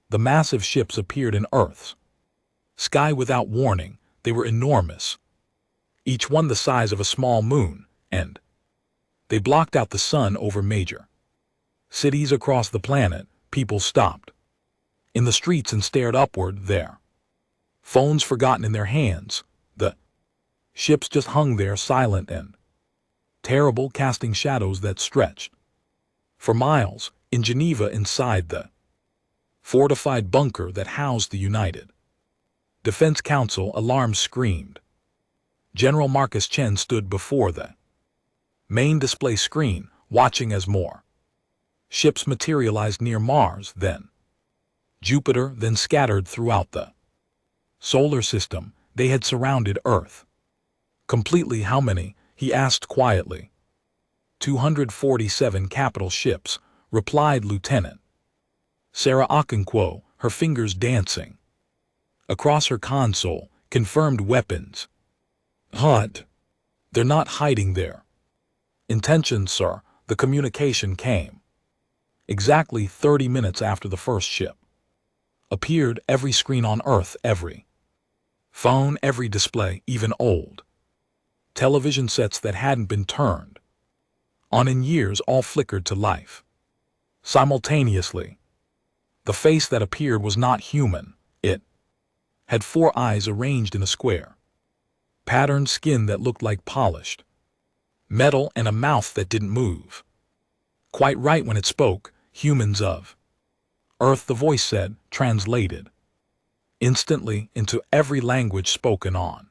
The massive ships appeared in Earth's sky without warning. They were enormous, each one the size of a small moon, and they blocked out the sun over major cities across the planet. People stopped in the streets and stared upward, their phones forgotten in their hands. The ships just hung there, silent and terrible, casting shadows that stretched for miles. In Geneva, inside the fortified bunker that housed the United Defense Council, alarms screamed. General Marcus Chen stood before the main display screen, watching as more ships materialized near Mars, then Jupiter, then scattered throughout the solar system. They had surrounded Earth completely. How many? He asked quietly. 247 capital ships, replied Lieutenant Sarah Okonkwo, her fingers dancing across her console. Confirmed weapons. Hot. They're not hiding there. Intentions, sir. The communication came exactly 30 minutes after the first ship appeared. Every screen on Earth, every phone, every display, even old television sets that hadn't been turned on in years, all flickered to life simultaneously. The face that appeared was not human. It had 4 eyes arranged in a square patterned, skin that looked like polished metal, and a mouth that didn't move. Quite right when it spoke. Humans of Earth, the voice said, translated instantly into every language spoken on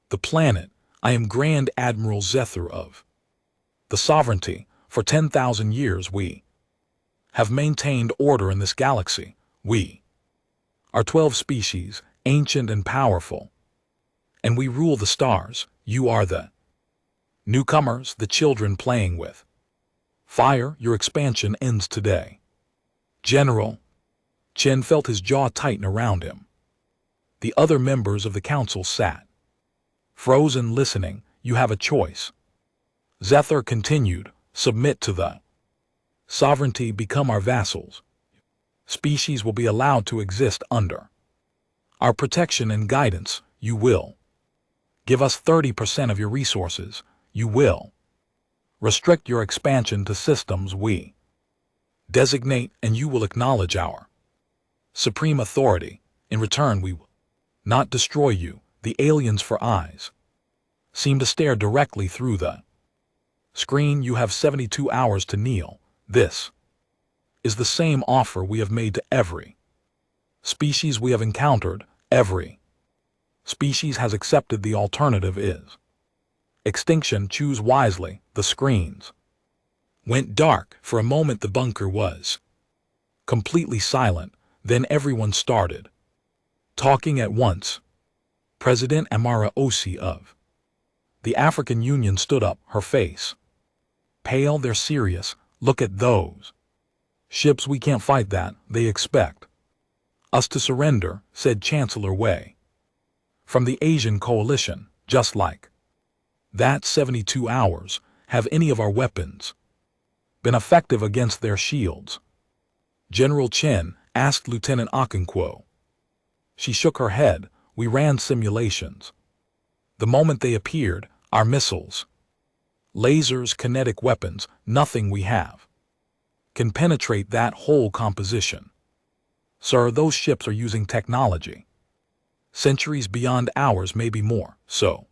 the planet. I am Grand Admiral Zethar of the Sovereignty. For 10,000 years we have maintained order in this galaxy. We are 12 species, ancient and powerful, and we rule the stars. You are the newcomers, the children playing with fire. Your expansion ends today. General Chen felt his jaw tighten around him. The other members of the council sat frozen, listening. You have a choice. Zethar continued. Submit to the sovereignty, become our vassals. Species will be allowed to exist under our protection and guidance. You will give us 30% of your resources. You will restrict your expansion to systems we designate, and you will acknowledge our supreme authority. In return, we will not destroy you. The aliens, for eyes seemed to stare directly through the screen. You have 72 hours to kneel. This is the same offer we have made to every species we have encountered. Every species has accepted. The alternative is extinction. Choose wisely. The screens went dark. For a moment the bunker was completely silent. Then everyone started talking at once. President Amara Osi of the African Union stood up, her face pale. They're serious. Look at those ships. We can't fight that. They expect us to surrender, said Chancellor Wei from the Asian coalition. Just like that. 72 hours. Have any of our weapons been effective against their shields? General Chen asked Lieutenant Okonkwo. She shook her head. We ran simulations. The moment they appeared, our missiles, lasers, kinetic weapons, nothing we have can penetrate that whole composition. Sir, those ships are using technology centuries beyond ours, maybe more. So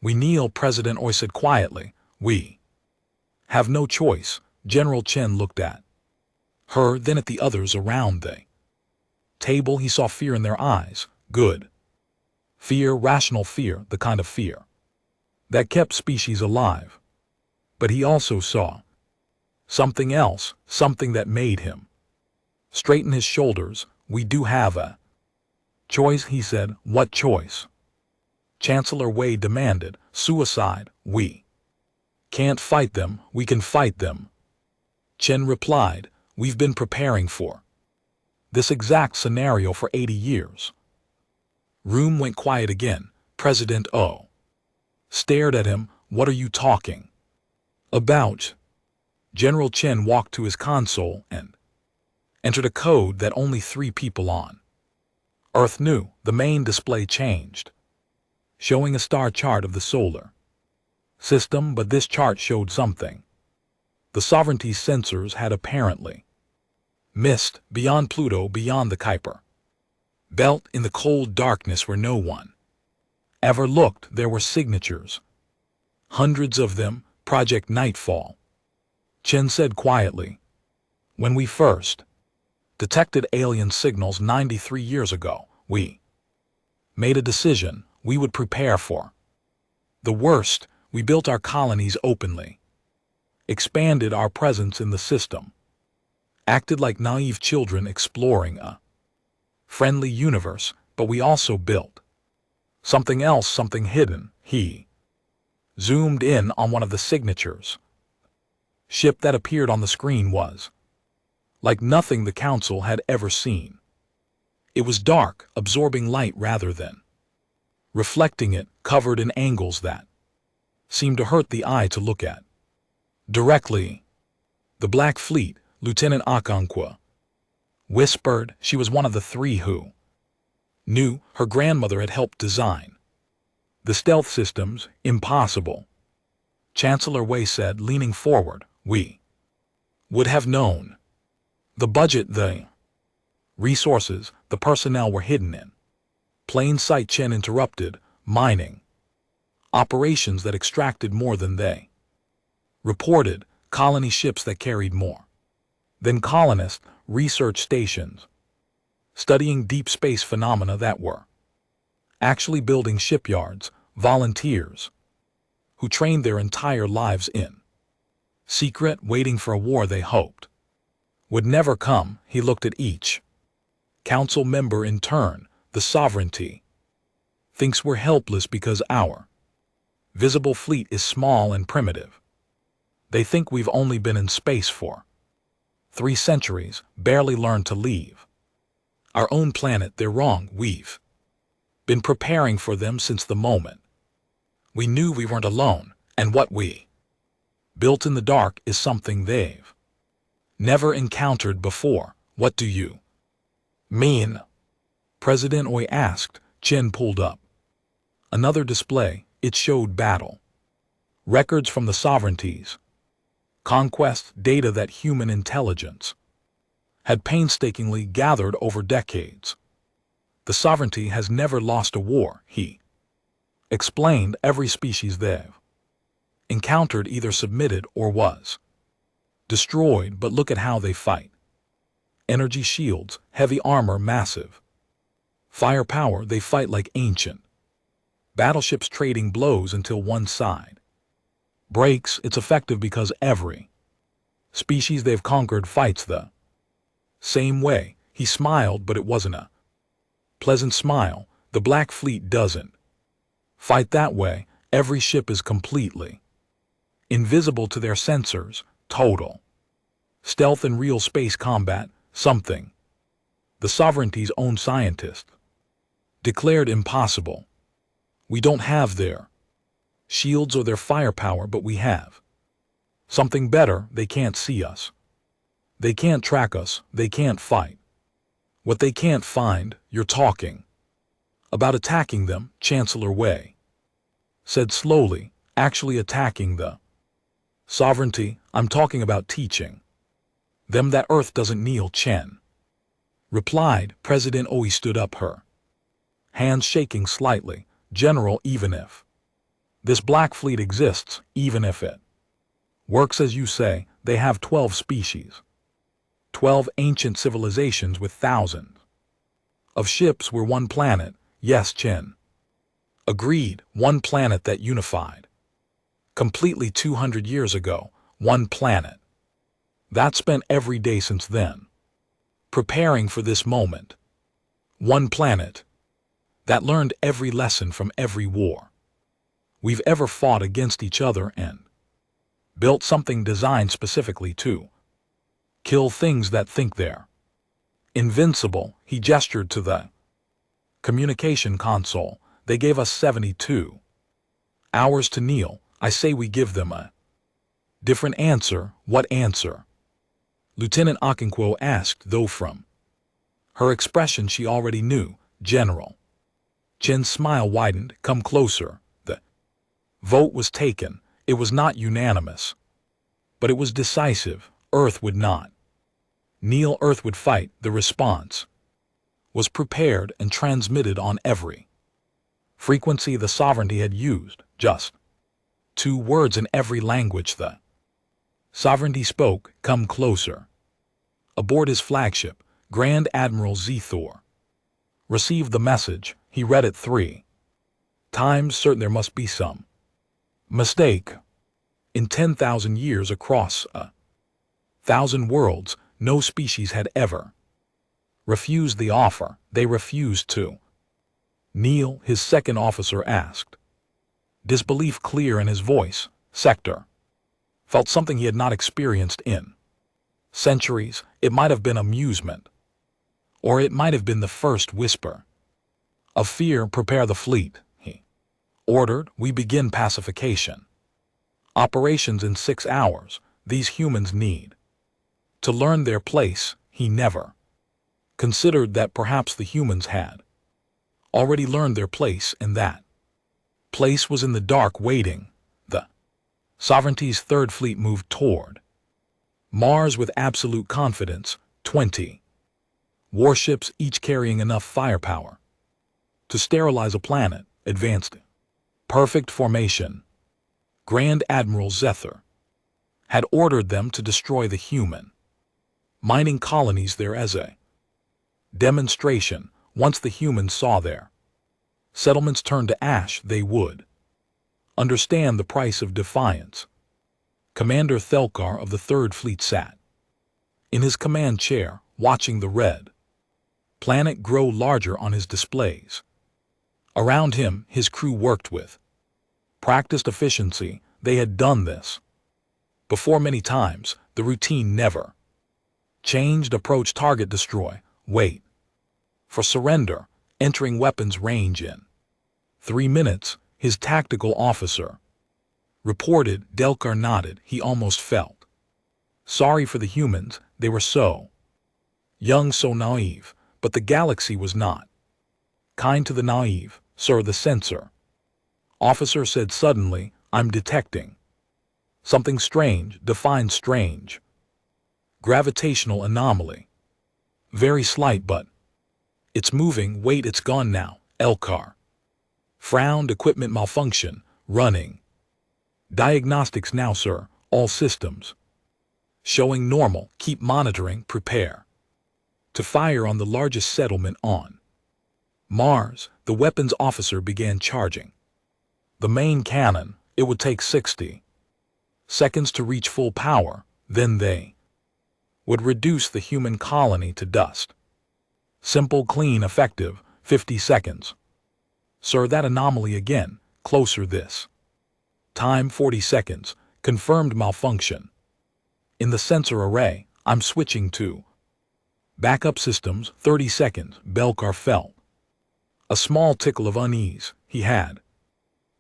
we kneel. President Oy said quietly. We have no choice. General Chen looked at her, then at the others around the table. He saw fear in their eyes. Good fear, rational fear, the kind of fear that kept species alive. But he also saw something else, something that made him straighten his shoulders. We do have a choice, he said. What choice? Chancellor Wei demanded. Suicide. We can't fight them. We can fight them. Chen replied. We've been preparing for this exact scenario for 80 years. Room went quiet again. President O stared at him. What are you talking about? General Chen walked to his console and Entered a code that only 3 people on Earth knew. The main display changed, showing a star chart of the solar system, but this chart showed something. The sovereignty's sensors had apparently missed beyond Pluto, beyond the Kuiper belt, in the cold darkness where no one ever looked. There were signatures, hundreds of them. Project Nightfall, Chen said quietly. When we first detected alien signals 93 years ago, we made a decision. We would prepare for the worst. We built our colonies openly, expanded our presence in the system, acted like naive children exploring a friendly universe, but we also built something else, something hidden. He zoomed in on one of the signatures. Ship that appeared on the screen was like nothing the Council had ever seen. It was dark, absorbing light rather than reflecting it, covered in angles that seemed to hurt the eye to look at. Directly, the Black Fleet, Lieutenant Okonkwo whispered. She was one of the 3 who knew. Her grandmother had helped design the stealth systems. Impossible, Chancellor Wei said, leaning forward. We would have known. The budget, the resources, the personnel were hidden in plain sight. Chen interrupted. Mining operations that extracted more than they reported, colony ships that carried more than colonists, research stations studying deep space phenomena that were actually building shipyards, volunteers who trained their entire lives in secret, waiting for a war they hoped would never come. He looked at each council member in turn. The sovereignty thinks we're helpless because our visible fleet is small and primitive. They think we've only been in space for 3 centuries, barely learned to leave our own planet. They're wrong. We've been preparing for them since the moment we knew we weren't alone, and what we built in the dark is something they've never encountered before. What do you mean? President Oy asked. Chen pulled up another display. It showed battle records from the sovereignties, conquest data that human intelligence had painstakingly gathered over decades. The sovereignty has never lost a war, he explained. Every species they've encountered either submitted or was destroyed, but look at how they fight. Energy shields, heavy armor, massive firepower. They fight like ancient battleships, trading blows until one side breaks. It's effective because every species they've conquered fights the same way. He smiled, but it wasn't a pleasant smile. The Black Fleet doesn't fight that way. Every ship is completely invisible to their sensors. Total stealth and real space combat, something the sovereignty's own scientists declared impossible. We don't have their shields or their firepower, but we have something better. They can't see us. They can't track us. They can't fight what they can't find. You're talking about attacking them, Chancellor Wei said slowly. Actually attacking the sovereignty. I'm talking about teaching them that Earth doesn't kneel. Chen replied. President Oyi stood up, her hands shaking slightly. General, even if this Black Fleet exists, even if it works as you say, they have 12 species, 12 ancient civilizations with thousands of ships. We're one planet. Yes, Chen agreed. One planet that unified completely 200 years ago. One planet that spent every day since then preparing for this moment. One planet that learned every lesson from every war we've ever fought against each other, and built something designed specifically to kill things that think they're invincible. He gestured to the communication console. They gave us 72 hours to kneel. I say we give them a different answer. What answer? Lieutenant Okonkwo asked, though from her expression she already knew. General. Chen's smile widened. Come closer. The vote was taken. It was not unanimous, but it was decisive. Earth would not kneel. Earth would fight. The response was prepared and transmitted on every frequency the sovereignty had used. Just 2 words in every language. The sovereignty spoke. Come closer. Aboard his flagship, Grand Admiral Zethor received the message. He read it 3 times, certain there must be some mistake. In 10,000 years across 1,000 worlds, no species had ever refused the offer. They refused to kneel, his second officer asked, disbelief clear in his voice. Sector felt something he had not experienced in centuries. It might have been amusement, or it might have been the first whisper of fear. Prepare the fleet, he ordered. We begin pacification operations in 6 hours. These humans need to learn their place. He never considered that perhaps the humans had already learned their place, and that place was in the dark, waiting. The sovereignty's third fleet moved toward Mars with absolute confidence. 20 warships, each carrying enough firepower to sterilize a planet, advanced perfect formation. Grand Admiral Zethor had ordered them to destroy the human mining colonies there as a demonstration. Once the humans saw their settlements turn to ash, they would understand the price of defiance. Commander Thelkar of the Third Fleet sat in his command chair, watching the red planet grow larger on his displays. Around him, his crew worked with practiced efficiency. They had done this before many times. The routine never changed. Approach, target, destroy, wait for surrender, entering weapons range in 3 minutes, his tactical officer reported. Delkar nodded. He almost felt sorry for the humans. They were so young, so naive, but the galaxy was not kind to the naive. Sir, the sensor officer said suddenly, I'm detecting something strange. Define strange. Gravitational anomaly. Very slight, but it's moving. Wait, it's gone now. Elkar frowned. Equipment malfunction. Running diagnostics now, sir. All systems showing normal. Keep monitoring. Prepare to fire on the largest settlement on Mars. The weapons officer began charging the main cannon. It would take 60 seconds to reach full power. Then they would reduce the human colony to dust. Simple, clean, effective. 50 seconds. Sir, that anomaly again. Closer this time. 40 seconds. Confirmed malfunction in the sensor array. I'm switching to backup systems. 30 seconds. Belkar felt a small tickle of unease. He had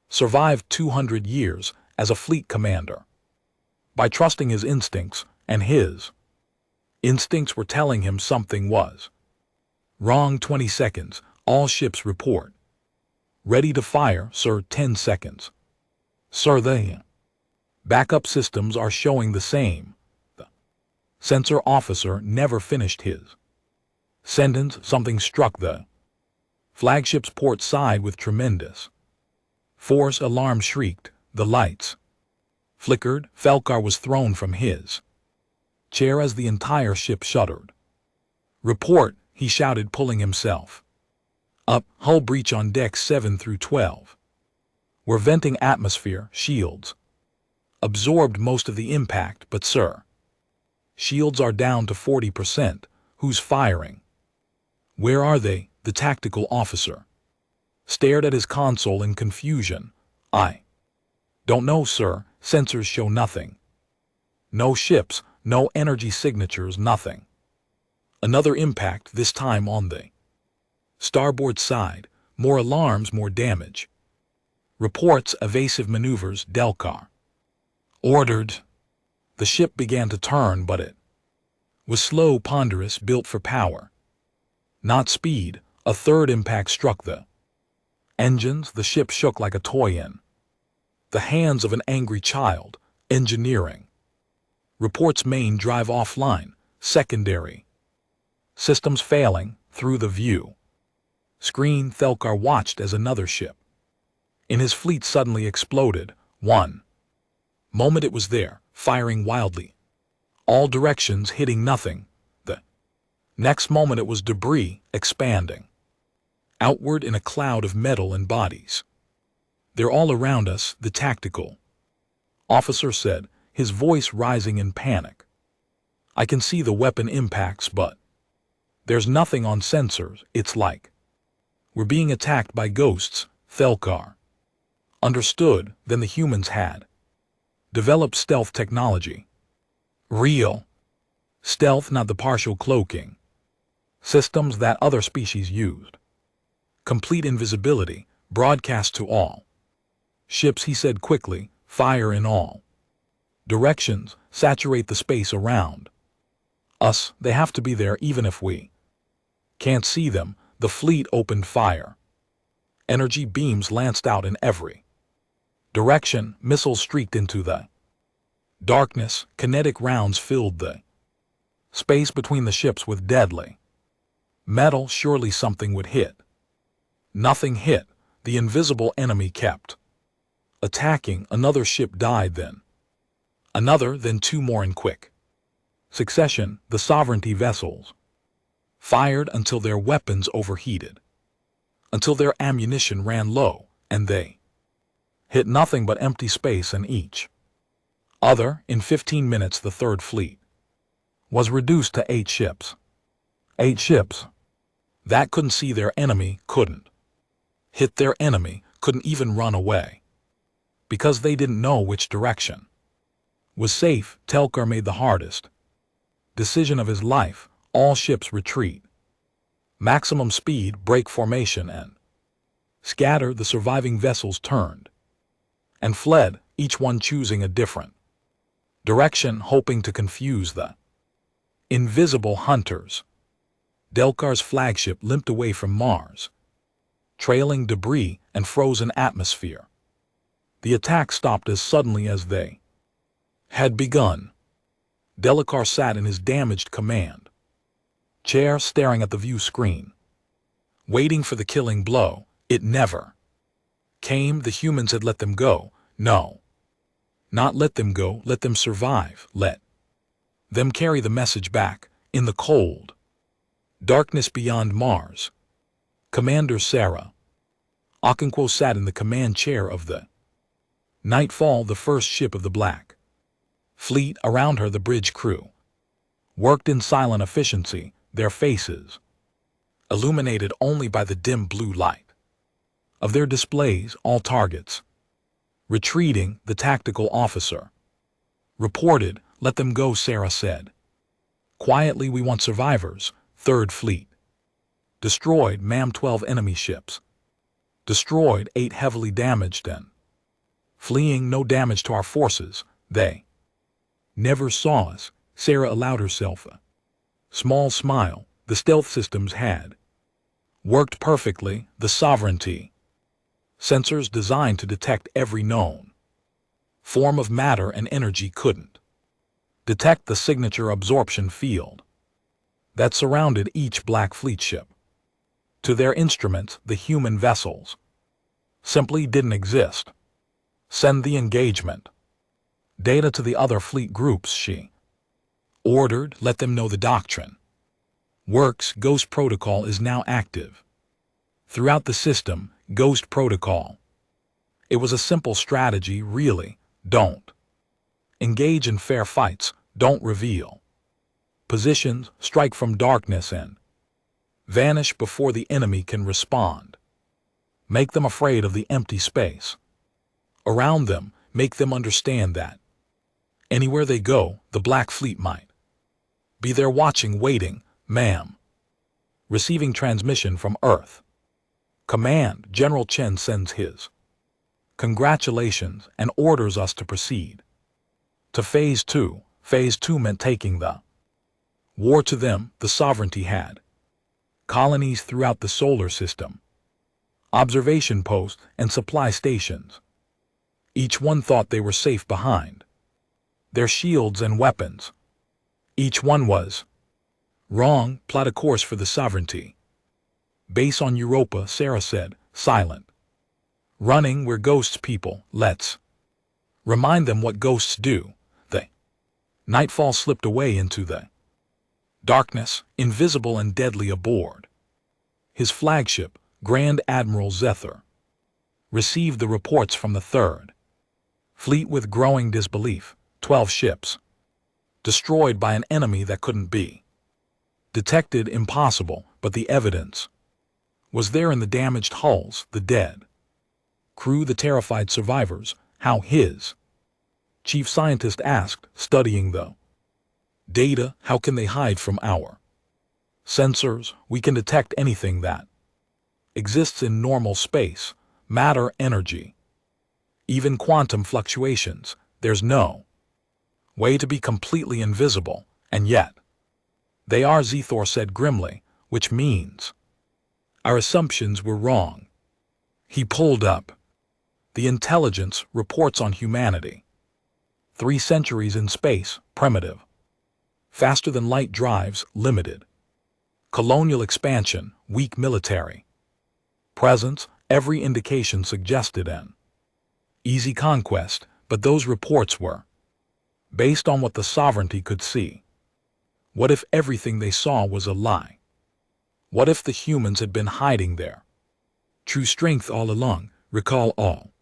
survived 200 years as a fleet commander by trusting his instincts, and his instincts were telling him something was wrong. 20 seconds. All ships report ready to fire, sir. 10 seconds. Sir, the backup systems are showing the same. The sensor officer never finished his sentence. Something struck the flagship's port side with tremendous force. Alarm shrieked. The lights flickered. Felkar was thrown from his chair as the entire ship shuddered. Report, he shouted, pulling himself up. Hull breach on decks 7 through 12. We're venting atmosphere. Shields absorbed most of the impact, but sir, shields are down to 40%. Who's firing? Where are they? The tactical officer stared at his console in confusion. I don't know, sir. Sensors show nothing. No ships, no energy signatures, nothing. Another impact, this time on the starboard side. More alarms, more damage. Reports, evasive maneuvers. Delkar ordered. The ship began to turn, but it was slow, ponderous, built for power, not speed. A third impact struck the engines. The ship shook like a toy in the hands of an angry child. Engineering. Reports main drive offline. Secondary systems failing. Through the view screen, Thelkar watched as another ship in his fleet suddenly exploded. One moment it was there, firing wildly, all directions, hitting nothing. The next moment it was debris, expanding outward in a cloud of metal and bodies. "They're all around us," the tactical officer said, his voice rising in panic. "I can see the weapon impacts, but there's nothing on sensors. It's like we're being attacked by ghosts." Thelkar understood. Then the humans had developed stealth technology. Real stealth, not the partial cloaking systems that other species used. Complete invisibility, broadcast to all ships, he said quickly. "Fire in all directions, saturate the space around us. They have to be there even if we can't see them." The fleet opened fire. Energy beams lanced out in every direction. Missiles streaked into the darkness. Kinetic rounds filled the space between the ships with deadly metal. Surely something would hit. Nothing hit. The invisible enemy kept attacking. Another ship died, then another, then two more in quick succession. The sovereignty vessels fired until their weapons overheated, until their ammunition ran low, and they hit nothing but empty space. And each other, in 15 minutes, the Third Fleet was reduced to 8 ships. 8 ships that couldn't see their enemy, couldn't hit their enemy, couldn't even run away, because they didn't know which direction was safe. Thelkar made the hardest decision of his life. All ships retreat, maximum speed, break formation, and scatter. The surviving vessels turned and fled, each one choosing a different direction, hoping to confuse the invisible hunters. Thelkar's flagship limped away from Mars, trailing debris and frozen atmosphere. The attack stopped as suddenly as they had begun. Thelkar sat in his damaged command chair, staring at the view screen, waiting for the killing blow. It never came. The humans had let them go. No, not let them go, let them survive, let them carry the message back. In the cold darkness beyond Mars, Commander Sarah Okonkwo sat in the command chair of the Nightfall, the first ship of the Black Fleet. Around her the bridge crew worked in silent efficiency, their faces illuminated only by the dim blue light of their displays. All targets retreating, the tactical officer reported. "Let them go," Sarah said quietly. "We want survivors." Third Fleet destroyed, ma'am. 12 enemy ships destroyed, 8 heavily damaged and fleeing. No damage to our forces. They never saw us. Sarah allowed herself a small smile. The stealth systems had worked perfectly. The sovereignty sensors designed to detect every known form of matter and energy couldn't detect the signature absorption field that surrounded each Black Fleet ship. To their instruments, the human vessels simply didn't exist. "Send the engagement data to the other fleet groups," she ordered. "Let them know the doctrine works. Ghost Protocol is now active throughout the system." Ghost Protocol. It was a simple strategy, really. Don't engage in fair fights. Don't reveal positions. Strike from darkness and vanish before the enemy can respond. Make them afraid of the empty space around them. Make them understand that anywhere they go, the Black Fleet might be there watching, waiting. "Ma'am. Receiving transmission from Earth Command. General Chen sends his congratulations and orders us to proceed to Phase 2. Phase 2 meant taking the War to them, the sovereignty had. Colonies throughout the solar system. Observation posts and supply stations. Each one thought they were safe behind their shields and weapons. Each one was wrong. Plot a course for the sovereignty. Base on Europa, Sarah said, silent. Running, we're ghosts, people. Let's remind them what ghosts do. They. Nightfall slipped away into the darkness, invisible and deadly aboard his flagship, Grand Admiral Zethar received the reports from the Third Fleet with growing disbelief. 12 ships destroyed by an enemy that couldn't be detected. Impossible, but the evidence was there in the damaged hulls, the dead crew, the terrified survivors. How? His chief scientist asked, studying the data. How can they hide from our sensors? We can detect anything that exists in normal space, matter, energy, even quantum fluctuations. There's no way to be completely invisible, and yet they are, Zethar said grimly, which means our assumptions were wrong. He pulled up the intelligence reports on humanity. 3 centuries in space, primitive. Faster than light drives, limited. Colonial expansion, weak military presence, every indication suggested an easy conquest, but those reports were based on what the sovereignty could see. What if everything they saw was a lie? What if the humans had been hiding their true strength all along? Recall all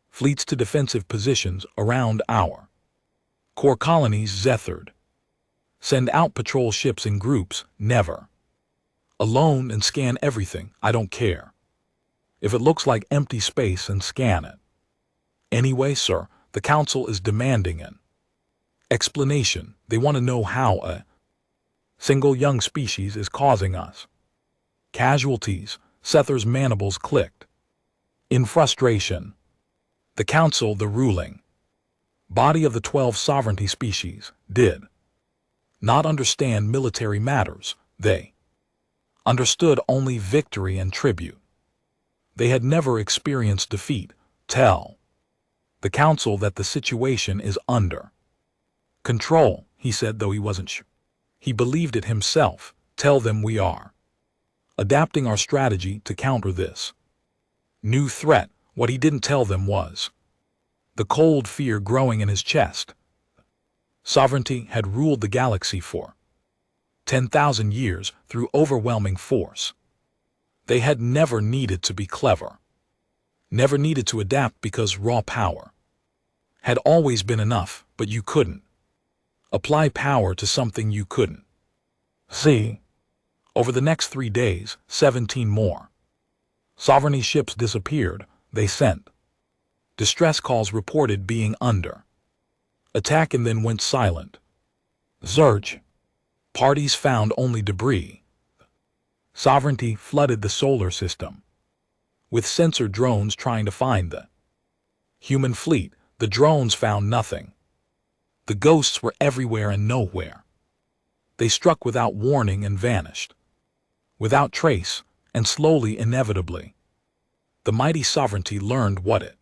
fleets to defensive positions around our core colonies. Zethar send out patrol ships in groups, never alone, and scan everything. I don't care if it looks like empty space, and scan it anyway, sir. The council is demanding an explanation. They want to know how a single young species is causing us casualties. Zethar's mandibles clicked in frustration. The council, the ruling body of the 12 sovereignty species, did not understand military matters. They understood only victory and tribute. They had never experienced defeat. Tell the council that the situation is under control, he said, though he wasn't sure. He believed it himself. Tell them we are adapting our strategy to counter this new threat. What he didn't tell them was the cold fear growing in his chest. Sovereignty had ruled the galaxy for 10,000 years through overwhelming force. They had never needed to be clever, never needed to adapt, because raw power had always been enough. But you couldn't apply power to something you couldn't see. Over the next 3 days, 17 more sovereignty ships disappeared. They sent distress calls, reported being under attack, and then went silent. Search parties found only debris. Sovereignty flooded the solar system with sensor drones trying to find the human fleet. The drones found nothing. The ghosts were everywhere and nowhere. They struck without warning and vanished without trace, and slowly, inevitably, the mighty sovereignty learned what it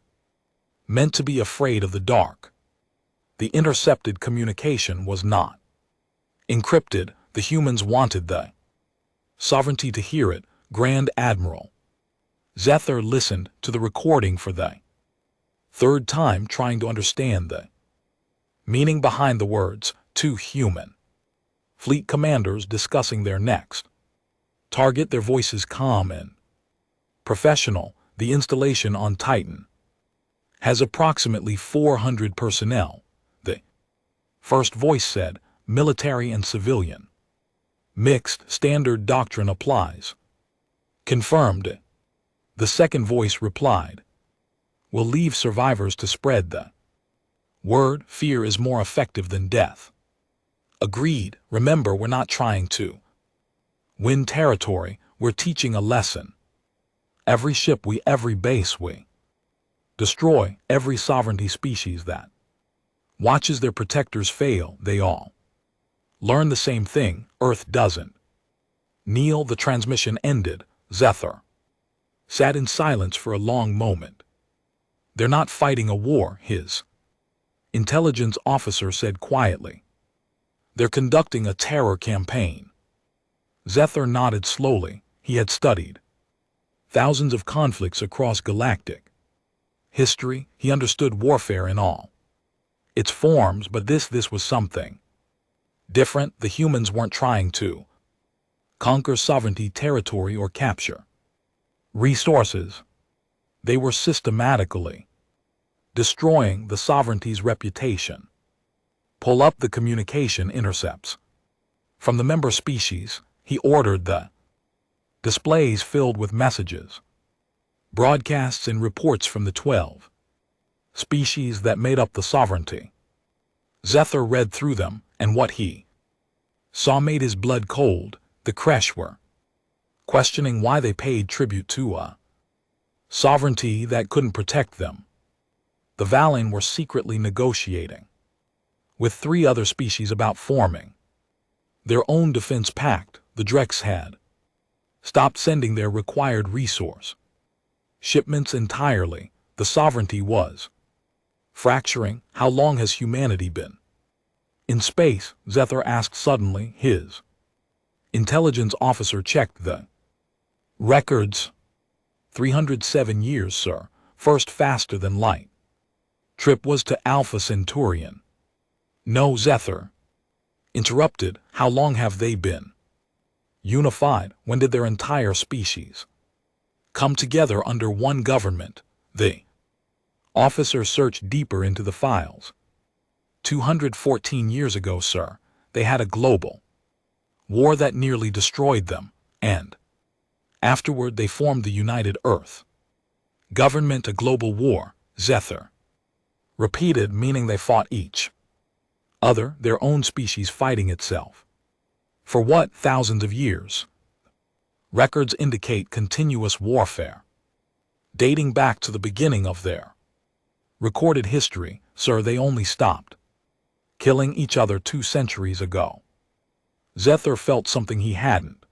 meant to be afraid of the dark. The intercepted communication was not encrypted. The humans wanted the sovereignty to hear it. Grand Admiral Zethar listened to the recording for the 3rd time, trying to understand the meaning behind the words. 2 human fleet commanders discussing their next target, their voices calm and professional. The installation on Titan has approximately 400 personnel. The first voice said, military and civilian. Mixed, standard doctrine applies. Confirmed. The second voice replied, we'll leave survivors to spread the word. Fear is more effective than death. Agreed. Remember, we're not trying to win territory. We're teaching a lesson. Every ship every base we destroy, every sovereignty species that watches their protectors fail, they all Learn the same thing, Earth doesn't. Neil, the transmission ended. Zethar sat in silence for a long moment. They're not fighting a war, his intelligence officer said quietly. They're conducting a terror campaign. Zethar nodded slowly. He had studied thousands of conflicts across galactic history. He understood warfare in all its forms, but this was something different. The humans weren't trying to conquer sovereignty, territory, or capture resources. They were systematically destroying the sovereignty's reputation. Pull up the communication intercepts from the member species, he ordered. The displays filled with messages, broadcasts, and reports from the 12 species that made up the sovereignty. Zethar read through them, and what he saw made his blood cold. The Kresh were questioning why they paid tribute to a sovereignty that couldn't protect them. The Valen were secretly negotiating with 3 other species about forming their own defense pact. The Drex had stopped sending their required resource shipments entirely. The sovereignty was fracturing. How long has humanity been in space? Zethar asked suddenly. His intelligence officer checked the records. 307 years, sir. First faster than light trip was to Alpha Centaurian. No, Zethar interrupted. How long have they been unified? When did their entire species come together under one government? The officer searched deeper into the files. 214 years ago, sir. They had a global war that nearly destroyed them, and afterward they formed the United Earth Government. A global war, Zethar repeated, meaning they fought each other, their own species fighting itself. For what? Thousands of years. Records indicate continuous warfare, dating back to the beginning of their recorded history, sir. They only stopped killing each other 2 centuries ago. Zethar felt something he hadn't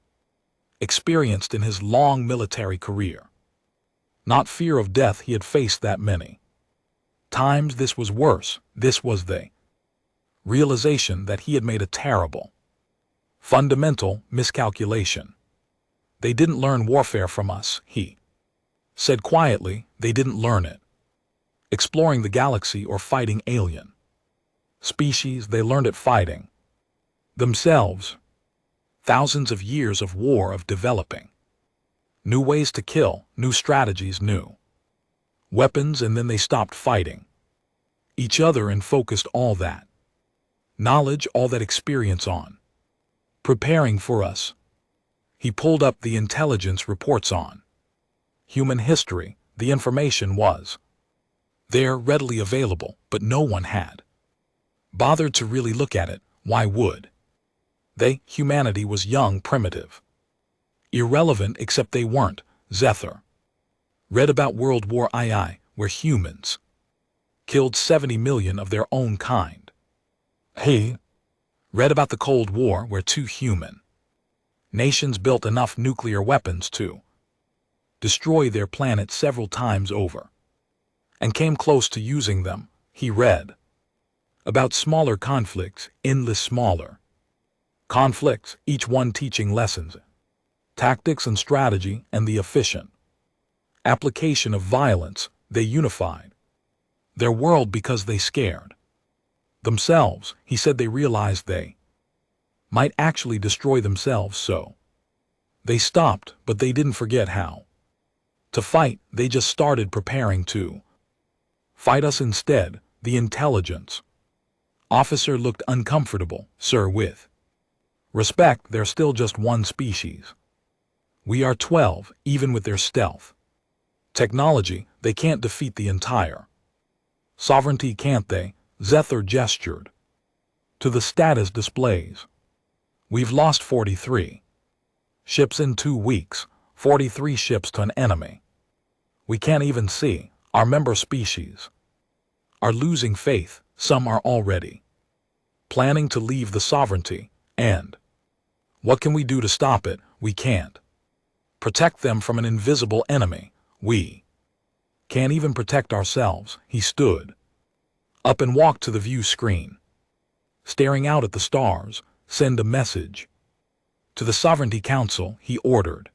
experienced in his long military career. Not fear of death, he had faced that many times. This was worse. This was the realization that he had made a terrible, fundamental miscalculation. They didn't learn warfare from us, he said quietly. They didn't learn it exploring the galaxy or fighting alien species. They learned it fighting themselves. Thousands of years of war, of developing new ways to kill, new strategies, new weapons, and then they stopped fighting each other and focused all that knowledge, all that experience on preparing for us. He pulled up the intelligence reports on human history. The information was there, readily available, but no one had bothered to really look at it. Why would they? Humanity was young, primitive, irrelevant, except they weren't. Zethar read about World War II, where humans killed 70 million of their own kind. He read about the Cold War, where 2 human nations built enough nuclear weapons to destroy their planet several times over, and came close to using them. He read about smaller conflicts, endless smaller conflicts, each one teaching lessons, tactics and strategy, and the efficient application of violence. They unified their world because they scared themselves. He said they realized they might actually destroy themselves, so they stopped, but they didn't forget how to fight. They just started preparing to fight us instead. The intelligence officer looked uncomfortable. Sir, with respect, they're still just one species. We are 12, even with their stealth technology. They can't defeat the entire sovereignty, can't they? Zethar gestured to the status displays. We've lost 43 ships in 2 weeks, 43 ships to an enemy we can't even see. Our member species are losing faith. Some are already planning to leave the sovereignty. And what can we do to stop it? We can't. Protect them from an invisible enemy. We can't even protect ourselves. He stood up and walked to the view screen. Staring out at the stars, send a message. To the Sovereignty Council, he ordered.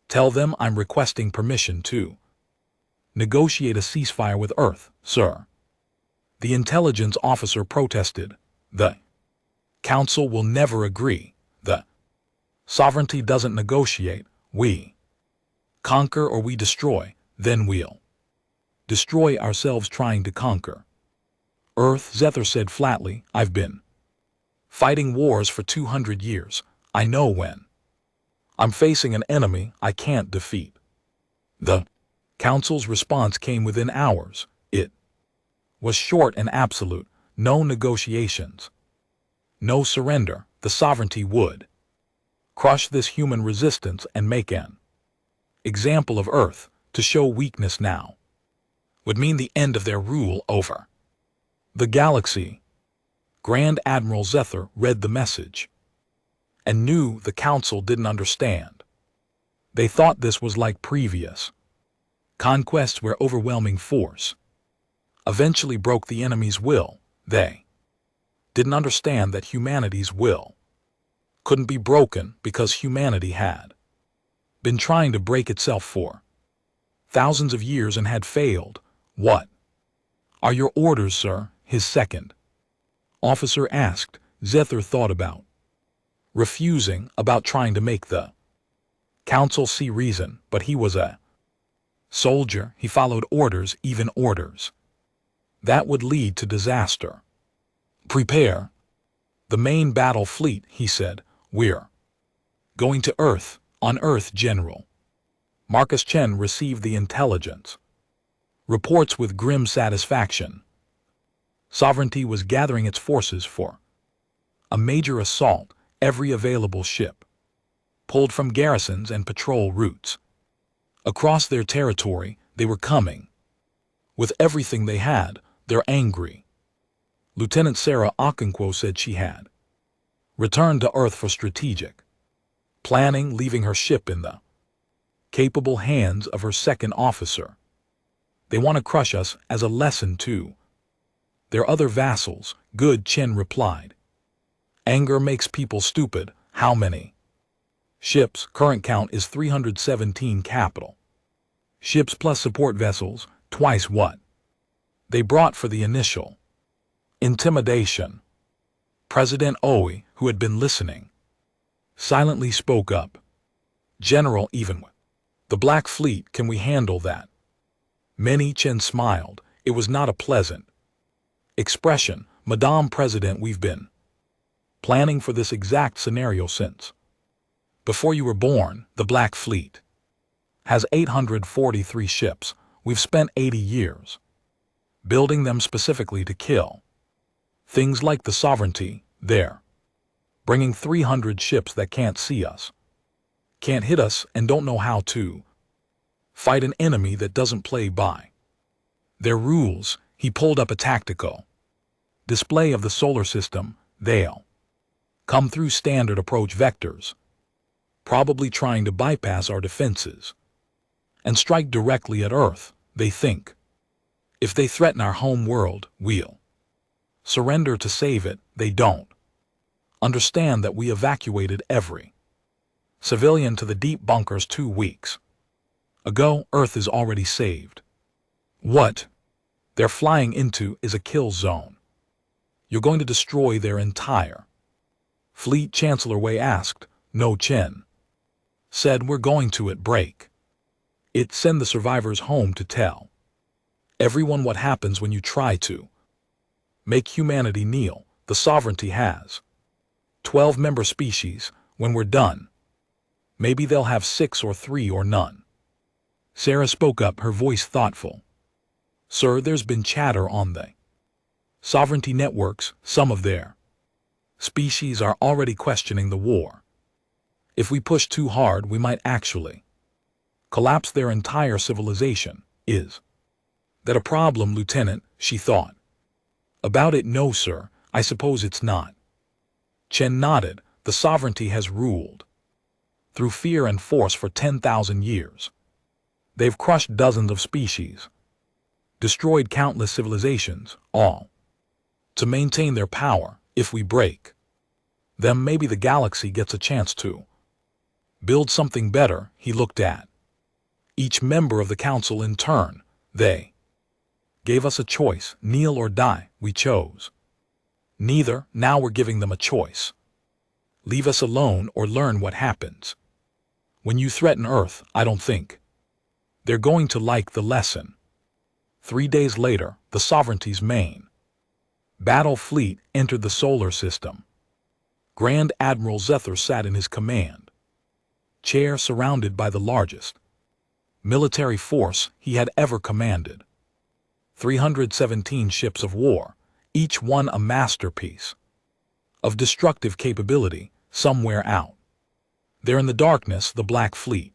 Tell them I'm requesting permission to negotiate a ceasefire with Earth, sir. The intelligence officer protested. The Council will never agree. The Sovereignty doesn't negotiate. We conquer or we destroy, then we'll destroy ourselves trying to conquer. Earth, Zethar said flatly, I've been fighting wars for 200 years. I know when I'm facing an enemy I can't defeat. The Council's response came within hours. It was short and absolute. No negotiations. No surrender. The Sovereignty would crush this human resistance and make an example of Earth. To show weakness now would mean the end of their rule over the galaxy. Grand Admiral Zethar read the message and knew the Council didn't understand. They thought this was like previous conquests where overwhelming force eventually broke the enemy's will. They didn't understand that humanity's will couldn't be broken because humanity had been trying to break itself for thousands of years and had failed. What are your orders, sir? His second officer asked. Zethar thought about refusing, about trying to make the Council see reason, but he was a soldier. He followed orders, even orders that would lead to disaster. Prepare the main battle fleet, he said. We're going to Earth. On Earth, General Marcus Chen received the intelligence reports with grim satisfaction. Sovereignty was gathering its forces for a major assault. Every available ship pulled from garrisons and patrol routes across their territory. They were coming with everything they had. They're angry. Lieutenant Sarah Okonkwo said she had returned to Earth for strategic planning, leaving her ship in the capable hands of her second officer. They want to crush us as a lesson to their other vassals. Good, Chen replied. Anger makes people stupid. How many ships? Current count is 317 capital ships plus support vessels, twice what they brought for the initial intimidation. President Oe, who had been listening, silently spoke up. General, even with the Black Fleet, can we handle that? Many Chen smiled. It was not a pleasant expression. Madame President, we've been planning for this exact scenario since before you were born. The Black Fleet has 843 ships. We've spent 80 years building them specifically to kill things like the Sovereignty. They're bringing 300 ships that can't see us, can't hit us, and don't know how to fight an enemy that doesn't play by their rules. He pulled up a tactical display of the solar system. They'll come through standard approach vectors, probably trying to bypass our defenses and strike directly at Earth. They think if they threaten our home world, we'll surrender to save it. They don't understand that we evacuated every civilian to the deep bunkers 2 weeks ago. Earth is already saved. What they're flying into is a kill zone. You're going to destroy their entire fleet. Chancellor Wei asked. No, Chen said, we're going to break it. Send the survivors home to tell everyone what happens when you try to make humanity kneel. The Sovereignty has 12 member species. When we're done, maybe they'll have 6 or 3 or none. Sarah spoke up, her voice thoughtful. Sir, there's been chatter on the Sovereignty networks. Some of their species are already questioning the war. If we push too hard, we might actually collapse their entire civilization. Is that a problem, Lieutenant? She thought about it. No, sir, I suppose it's not. Chen nodded. The sovereignty has ruled through fear and force for 10,000 years. They've crushed dozens of species, destroyed countless civilizations, all to maintain their power. If we break them, maybe the galaxy gets a chance to build something better. He looked at each member of the council in turn. They gave us a choice, kneel or die. We chose neither. Now we're giving them a choice. Leave us alone or learn what happens when you threaten Earth. I don't think they're going to like the lesson. 3 days later, the sovereignty's main battle fleet entered the solar system. Grand Admiral Zether sat in his command chair, surrounded by the largest military force he had ever commanded. 317 ships of war, each one a masterpiece of destructive capability. Somewhere out there in the darkness, the Black Fleet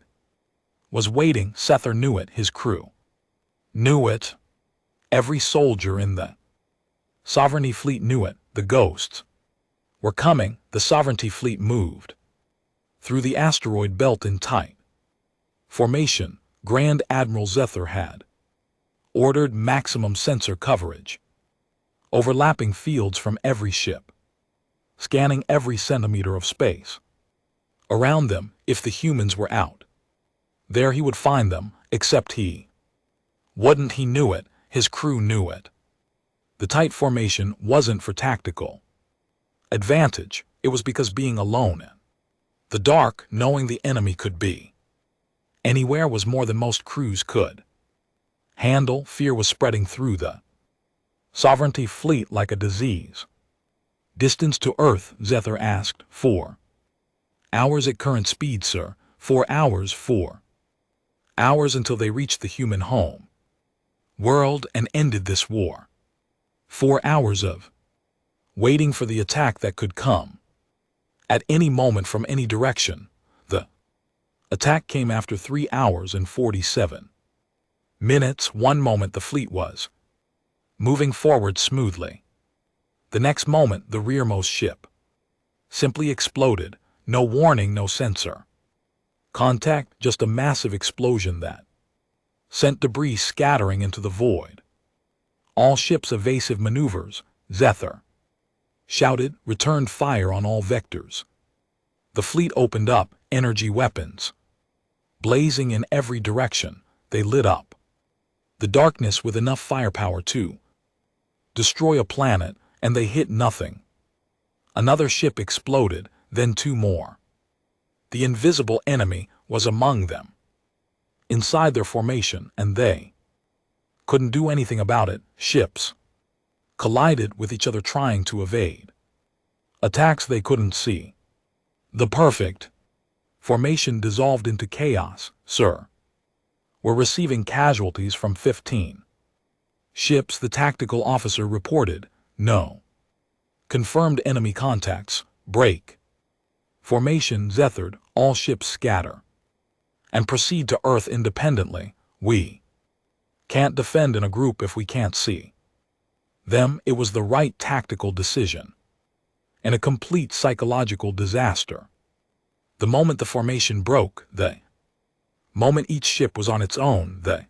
was waiting. Zether knew it. His crew knew it. Every soldier in the Sovereignty Fleet knew it. The ghosts were coming. The Sovereignty Fleet moved through the asteroid belt in tight formation. Grand Admiral Zether had ordered maximum sensor coverage, overlapping fields from every ship, scanning every centimeter of space around them. If the humans were out there, he would find them, except he wouldn't. He knew it. His crew knew it. The tight formation wasn't for tactical advantage. It was because being alone in the dark, knowing the enemy could be anywhere, was more than most crews could handle. Fear was spreading through the Sovereignty Fleet like a disease. Distance to Earth, Zether asked. 4 hours at current speed, sir. 4 hours. 4 hours until they reached the human home world and ended this war. 4 hours of waiting for the attack that could come at any moment from any direction. The attack came after 3 hours and 47 minutes. One moment the fleet was moving forward smoothly. The next moment the rearmost ship simply exploded. No warning, no sensor contact, just a massive explosion that sent debris scattering into the void. All ships evasive maneuvers, Zether shouted. Returned fire on all vectors. The fleet opened up, energy weapons blazing in every direction. They lit up the darkness with enough firepower to destroy a planet, and they hit nothing. Another ship exploded, then 2 more. The invisible enemy was among them, inside their formation, and they couldn't do anything about it. Ships collided with each other, trying to evade attacks they couldn't see. The perfect formation dissolved into chaos, sir. We're receiving casualties from 15 ships, the tactical officer reported. No confirmed enemy contacts. Break formation, Zethered. All ships scatter and proceed to Earth independently. We can't defend in a group if we can't see them. It was the right tactical decision and a complete psychological disaster. The moment the formation broke, the moment each ship was on its own, the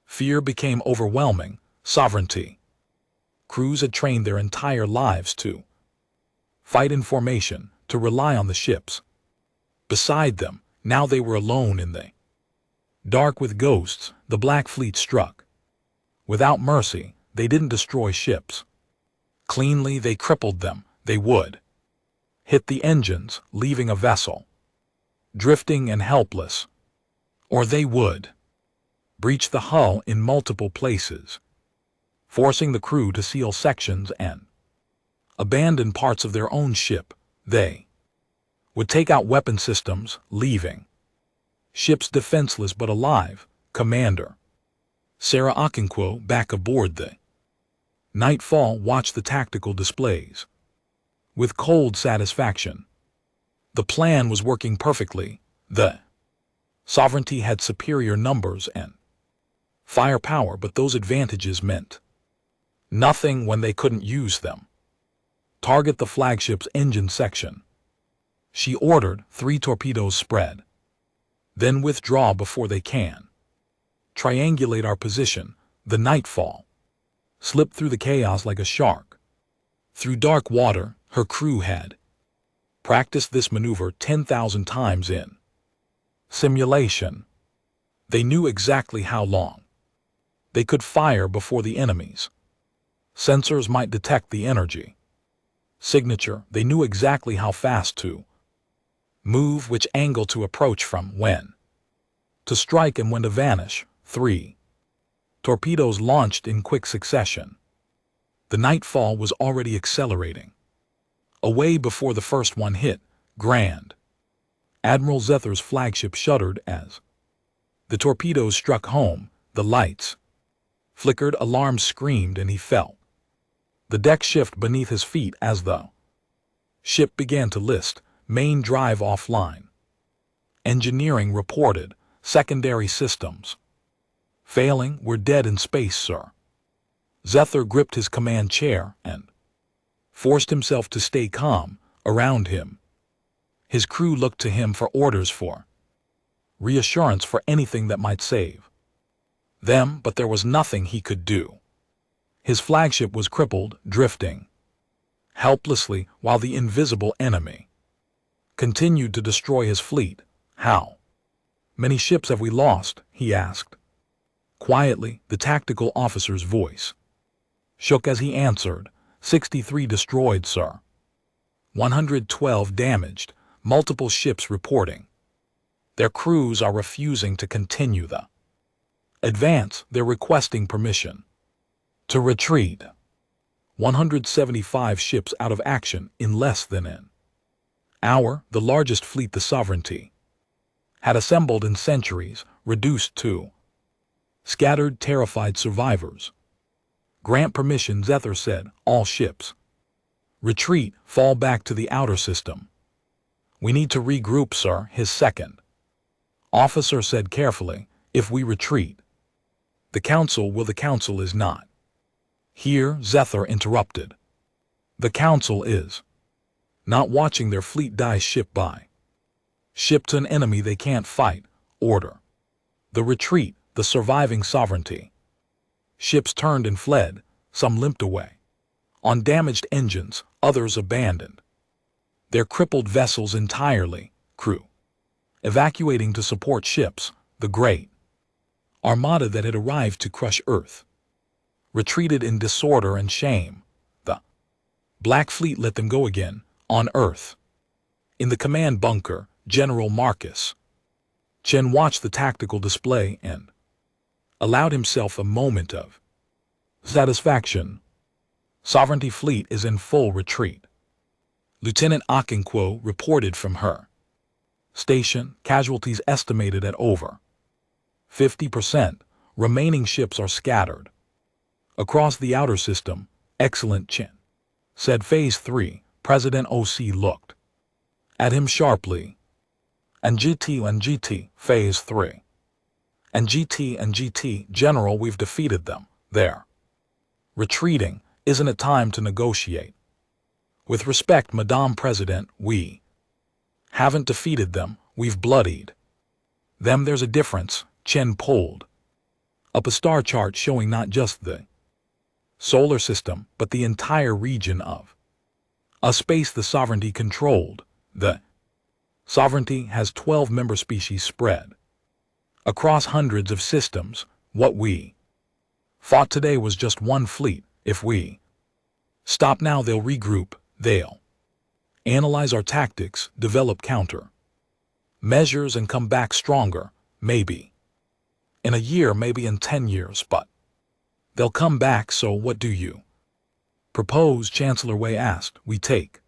fear became overwhelming. Sovereignty crews had trained their entire lives to fight in formation, to rely on the ships beside them. Now they were alone in the dark with ghosts. The Black Fleet struck without mercy. They didn't destroy ships cleanly, they crippled them. They would hit the engines, leaving a vessel drifting and helpless, or they would breach the hull in multiple places, forcing the crew to seal sections and abandon parts of their own ship. They would take out weapon systems, leaving ships defenseless but alive. Commander Sarah Okonkwo, back aboard the Nightfall, watched the tactical displays with cold satisfaction. The plan was working perfectly. The Sovereignty had superior numbers and firepower, but those advantages meant nothing when they couldn't use them. Target the flagship's engine section. She ordered. 3 torpedoes spread. Then withdraw before they can. Triangulate our position. The nightfall. Slip through the chaos like a shark. Through dark water, her crew had practiced this maneuver 10,000 times in simulation. They knew exactly how long they could fire before the enemy's sensors might detect the energy signature. They knew exactly how fast to move, which angle to approach from, when to strike and when to vanish. 3 torpedoes launched in quick succession. The nightfall was already accelerating away before the first one hit. Grand Admiral Zether's flagship shuddered as the torpedoes struck home. The lights flickered, alarms screamed, and he felt the deck shift beneath his feet as the ship began to list. Main drive offline. Engineering reported. Secondary systems failing. We're dead in space, sir. Zether gripped his command chair and forced himself to stay calm. Around him, his crew looked to him for orders, for reassurance, for anything that might save them, but there was nothing he could do. His flagship was crippled, drifting helplessly, while the invisible enemy continued to destroy his fleet. How many ships have we lost? He asked. Quietly, the tactical officer's voice shook as he answered. 63 destroyed, sir. 112 damaged, multiple ships reporting. Their crews are refusing to continue the advance. They're requesting permission to retreat. 175 ships out of action in less than an hour. The largest fleet the Sovereignty had assembled in centuries, reduced to scattered, terrified survivors. Grant permission, Zether said. All ships retreat, fall back to the outer system. We need to regroup, sir, his second officer said carefully. If we retreat, the council will. The council is not here, Zether interrupted. The council is not watching their fleet die ship by ship to an enemy they can't fight. Order the retreat. The surviving Sovereignty ships turned and fled. Some limped away on damaged engines, others abandoned their crippled vessels entirely. Crew evacuating to support ships. The great armada that had arrived to crush Earth retreated in disorder and shame. The Black Fleet let them go again. On Earth, in the command bunker, General Marcus Chen watched the tactical display and allowed himself a moment of satisfaction. Sovereignty fleet is in full retreat. Lieutenant Okonkwo reported from her station. Casualties estimated at over 50%. Remaining ships are scattered across the outer system. Excellent, Chen said. Phase 3. President OC looked at him sharply. And GT, Phase 3. And GT, General, we've defeated them. They're retreating. Isn't it time to negotiate? With respect, Madame President, we haven't defeated them. We've bloodied them. There's a difference. Chen pulled up a star chart showing not just the solar system, but the entire region of a space the Sovereignty controlled. The Sovereignty has 12 member species spread across hundreds of systems. What we fought today was just one fleet. If we stop now, they'll regroup. They'll analyze our tactics, develop counter measures, and come back stronger. Maybe in a year, maybe in 10 years, but they'll come back. So what do you propose? Chancellor Wei asked. We take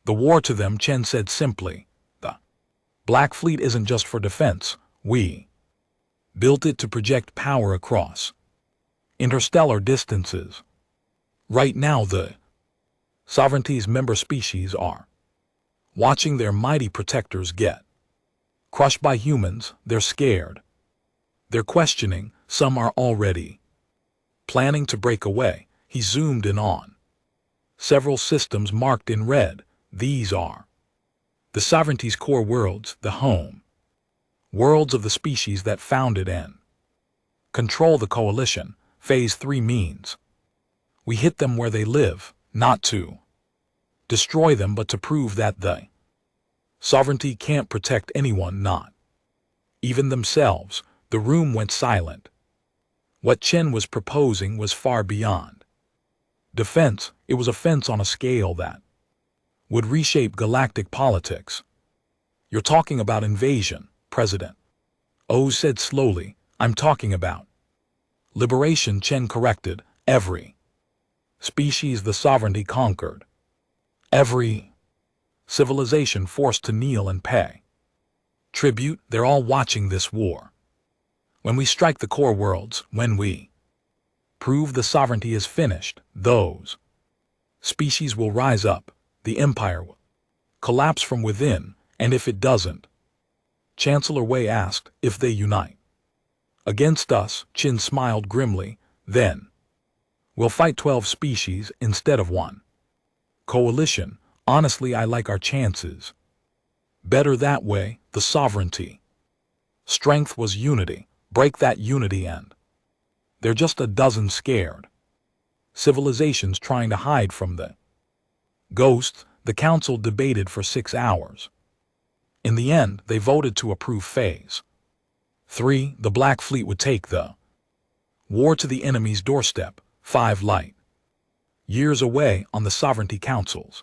the war to them, Chen said simply. The Black Fleet isn't just for defense. We built it to project power across interstellar distances. Right now, the Sovereignty's member species are watching their mighty protectors get crushed by humans. They're scared. They're questioning. Some are already planning to break away. He zoomed in on Several systems marked in red. These are the sovereignty's core worlds, the home worlds of the species that founded and control the coalition. Phase 3 means we hit them where they live, not to destroy them but to prove that the sovereignty can't protect anyone, not even themselves. The room went silent. What Chen was proposing was far beyond defense. It was offense on a scale that would reshape galactic politics. You're talking about invasion, President Oz said slowly. I'm talking about liberation, Chen corrected. Every species the sovereignty conquered. Every civilization forced to kneel and pay tribute. They're all watching this war. When we strike the core worlds, when we prove the sovereignty is finished, those species will rise up. The empire will collapse from within, and if it doesn't, Chancellor Wei asked, if they unite against us, Qin smiled grimly, then we'll fight 12 species instead of one. Coalition, honestly I like our chances better that way. The sovereignty strength was unity. Break that unity and they're just a dozen scared civilizations trying to hide from the ghosts. The council debated for 6 hours. In the end, they voted to approve Phase 3. The Black Fleet would take the war to the enemy's doorstep, 5 light years away. On the Sovereignty Council's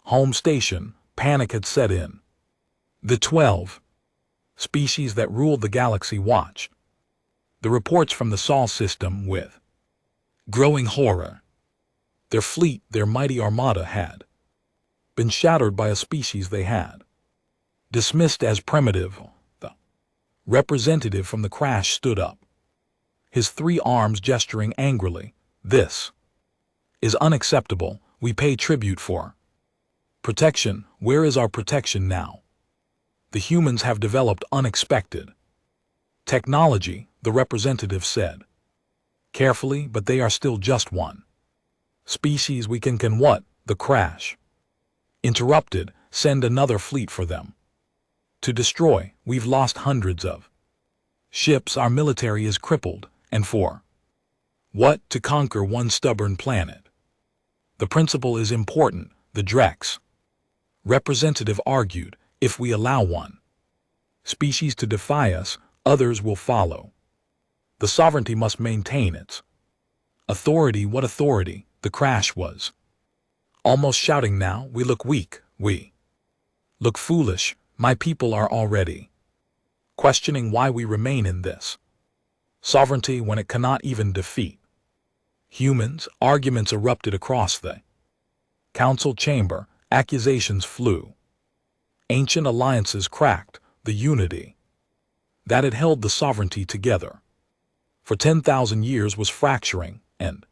home station, panic had set in. The 12 species that ruled the galaxy watched the reports from the Sol system with growing horror. Their fleet, their mighty armada, had been shattered by a species they had dismissed as primitive. The representative from the crash stood up, his 3 arms gesturing angrily. This is unacceptable. We pay tribute for protection. Where is our protection now? The humans have developed unexpected technology, the representative said carefully, but they are still just one species. We can what? The crash interrupted. Send another fleet for them to destroy. We've lost hundreds of ships. Our military is crippled. And for what? To conquer one stubborn planet. The principle is important, the Drex representative argued. If we allow one species to defy us, others will follow. The sovereignty must maintain its authority. What authority? The crash was almost shouting now. We look weak. We look foolish. My people are already questioning why we remain in this sovereignty when it cannot even defeat humans. Arguments erupted across the council chamber. Accusations flew. Ancient alliances cracked. The unity that had held the sovereignty together for 10,000 years was fracturing, and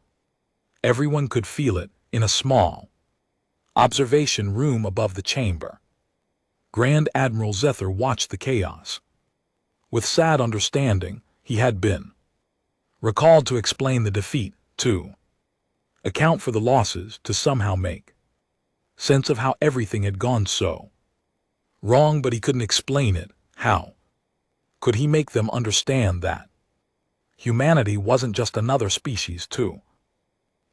everyone could feel it. In a small observation room above the chamber, Grand Admiral Zether watched the chaos with sad understanding. He had been recalled to explain the defeat, to account for the losses, to somehow make sense of how everything had gone so wrong, but he couldn't explain it. How could he make them understand that humanity wasn't just another species to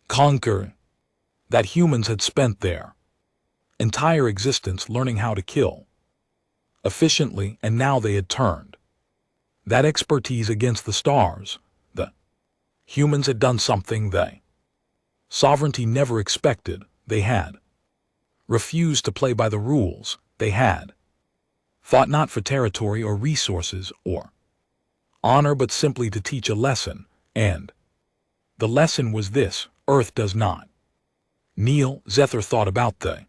conquer, that humans had spent their entire existence learning how to kill efficiently, and now they had turned that expertise against the stars. The humans had done something they sovereignty never expected. They had refused to play by the rules. They had fought not for territory or resources or honor, but simply to teach a lesson, and the lesson was this: Earth does not kneel. Zether thought about the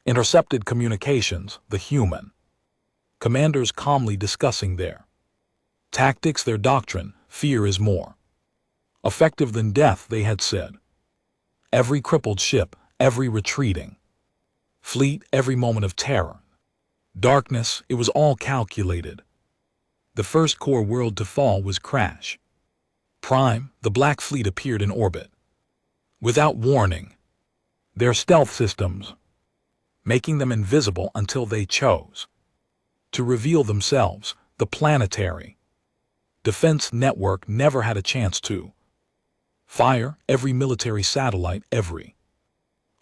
intercepted communications, the human commanders calmly discussing their tactics, their doctrine. Fear is more effective than death, they had said. Every crippled ship, every retreating fleet, every moment of terror, darkness, it was all calculated. The first core world to fall was Crash Prime. The Black Fleet appeared in orbit without warning. their stealth systems, making them invisible until they chose to reveal themselves. The planetary defense network never had a chance to fire. Every military satellite, every